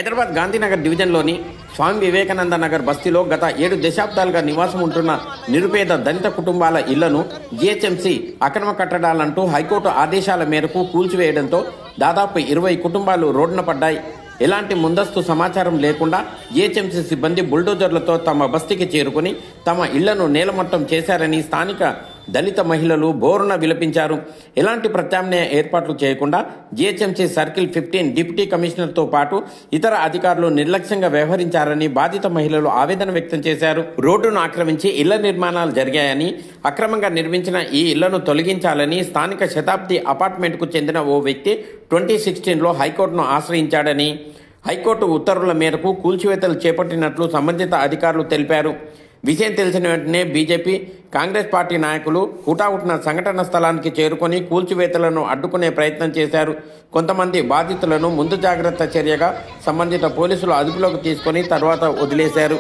హైదరాబాద్ గాంధీనగర్ డివిజన్లోని స్వామి వివేకానంద నగర్ బస్తీలో గత 7 దశాబ్దాలుగా నివాసం ఉంటున్న నిరుపేద దళిత కుటుంబాల ఇళ్లను జీహెచ్ఎంసీ అక్రమ కట్టడాలంటూ హైకోర్టు ఆదేశాల మేరకు కూల్చివేయడంతో దాదాపు 20 కుటుంబాలు రోడ్డున పడ్డాయి. ఎలాంటి ముందస్తు సమాచారం లేకుండా జీహెచ్ఎంసీ సిబ్బంది బుల్డోజర్లతో తమ బస్తీకి చేరుకుని తమ ఇళ్లను నేలమట్టం చేశారని స్థానిక దళిత మహిళలు బోరున విలపించారు. ఎలాంటి ప్రత్యామ్నాయ ఏర్పాట్లు చేయకుండా జీహెచ్ఎంసీ సర్కిల్ 15 డిప్యూటీ కమిషనర్తో పాటు ఇతర అధికారులు నిర్లక్ష్యంగా వ్యవహరించారని బాధిత మహిళలు ఆవేదన వ్యక్తం చేశారు. రోడ్డును ఆక్రమించి ఇళ్ల నిర్మాణాలు జరిగాయని, అక్రమంగా నిర్మించిన ఈ ఇళ్లను తొలగించాలని స్థానిక శతాబ్ది అపార్ట్మెంట్కు చెందిన ఓ వ్యక్తి 2016లో హైకోర్టును ఆశ్రయించాడని, హైకోర్టు ఉత్తర్వుల మేరకు కూల్చివేతలు చేపట్టినట్లు సంబంధిత అధికారులు తెలిపారు. విషయం తెలిసిన వెంటనే బీజేపీ, కాంగ్రెస్ పార్టీ నాయకులు హుటాహుటిన సంఘటన స్థలానికి చేరుకొని కూల్చివేతలను అడ్డుకునే ప్రయత్నం చేశారు. కొంతమంది బాధితులను ముందు జాగ్రత్త చర్యగా సంబంధిత పోలీసులు అదుపులోకి తీసుకొని తర్వాత వదిలేశారు.